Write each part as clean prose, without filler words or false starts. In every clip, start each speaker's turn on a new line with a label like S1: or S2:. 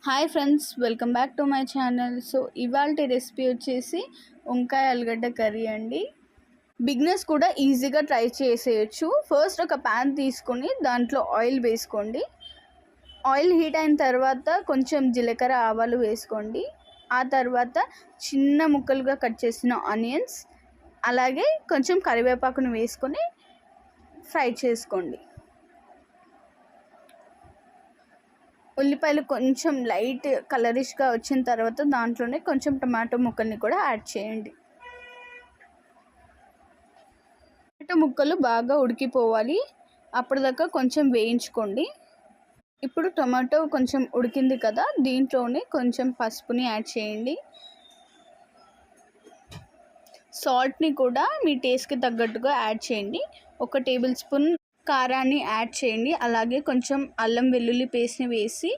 S1: Hi friends, welcome back to my channel. So ఇవాళ recipe వచ్చేసి వంకాయ ఆలుగడ్డ కర్రీ అండి. బిగినర్స్ కూడా ఈజీగా ట్రై చేసేయచ్చు. ఫస్ట్ ఒక ప్యాన్ తీసుకొని దాంట్లో ఆయిల్ వేసుకోండి. ఆయిల్ హీట్ అయిన తర్వాత కొంచెం జీలకర్ర ఆవాలు వేసుకోండి. ఆ తర్వాత చిన్న ముక్కలుగా కట్ చేసిన ఆనియన్స్, అలాగే కొంచెం కరివేపాకును వేసుకొని ఫ్రై చేసుకోండి. ఉల్లిపాయలు కొంచెం లైట్ కలరిష్గా వచ్చిన తర్వాత దాంట్లోనే కొంచెం టమాటో ముక్కల్ని కూడా యాడ్ చేయండి. టమాటో ముక్కలు బాగా ఉడికిపోవాలి, అప్పటిదాకా కొంచెం వేయించుకోండి. ఇప్పుడు టమాటో కొంచెం ఉడికింది కదా, దీంట్లోనే కొంచెం పసుపుని యాడ్ చేయండి. సాల్ట్ని కూడా మీ టేస్ట్కి తగ్గట్టుగా యాడ్ చేయండి. 1 టేబుల్ స్పూన్ కారాన్ని యాడ్ చేయండి. అలాగే కొంచెం అల్లం వెల్లుల్లి పేస్ట్ని వేసి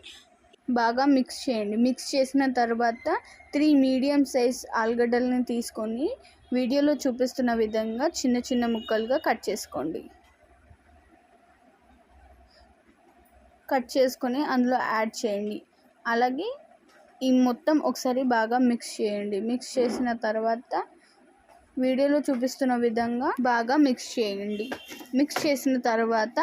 S1: బాగా మిక్స్ చేయండి. మిక్స్ చేసిన తర్వాత 3 మీడియం సైజ్ ఆలుగడ్డలని తీసుకొని వీడియోలో చూపిస్తున్న విధంగా చిన్న చిన్న ముక్కలుగా కట్ చేసుకోండి. కట్ చేసుకొని అందులో యాడ్ చేయండి. అలాగే ఈ మొత్తం ఒకసారి బాగా మిక్స్ చేయండి. మిక్స్ చేసిన తర్వాత వీడియోలో చూపిస్తున్న విధంగా బాగా మిక్స్ చేయండి. మిక్స్ చేసిన తర్వాత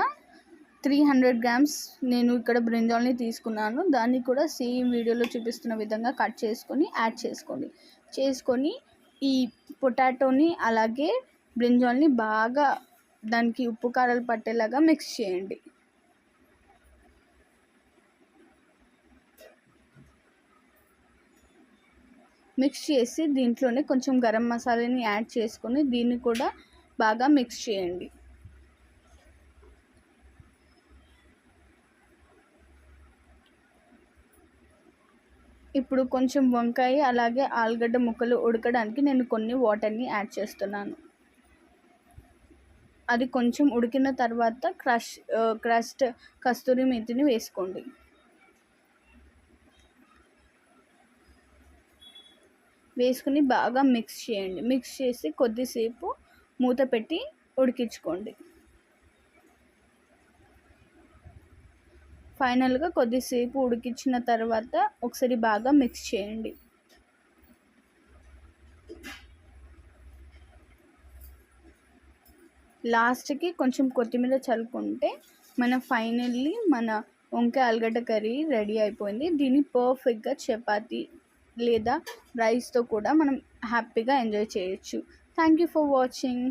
S1: 300 గ్రామ్స్ నేను ఇక్కడ బ్రింజాల్ని తీసుకున్నాను. దాన్ని కూడా సేమ్ వీడియోలో చూపిస్తున్న విధంగా కట్ చేసుకొని యాడ్ చేసుకొని ఈ పొటాటోని అలాగే బ్రింజాల్ని బాగా దానికి ఉప్పు కారాలు పట్టేలాగా మిక్స్ చేయండి. మిక్స్ చేసి దీంట్లోనే కొంచెం గరం మసాలాని యాడ్ చేసుకొని దీన్ని కూడా బాగా మిక్స్ చేయండి. ఇప్పుడు కొంచెం వంకాయ అలాగే ఆలుగడ్డ ముక్కలు ఉడకడానికి నేను కొన్ని వాటర్ని యాడ్ చేస్తున్నాను. అది కొంచెం ఉడికిన తర్వాత క్రష్డ్ కస్తూరి మేతిని వేసుకోండి. వేసుకుని బాగా మిక్స్ చేయండి. మిక్స్ చేసి కొద్దిసేపు మూత పెట్టి ఉడికించుకోండి. ఫైనల్గా కొద్దిసేపు ఉడికించిన తర్వాత ఒకసారి బాగా మిక్స్ చేయండి. లాస్ట్కి కొంచెం కొత్తిమీర చల్లుకుంటే ఫైనల్లీ మన వంకాయ ఆలుగడ్డ కర్రీ రెడీ అయిపోయింది. దీన్ని పర్ఫెక్ట్గా చపాతీ లేదా రైస్తో కూడా మనం హ్యాపీగా ఎంజాయ్ చేయొచ్చు. Thank you for watching.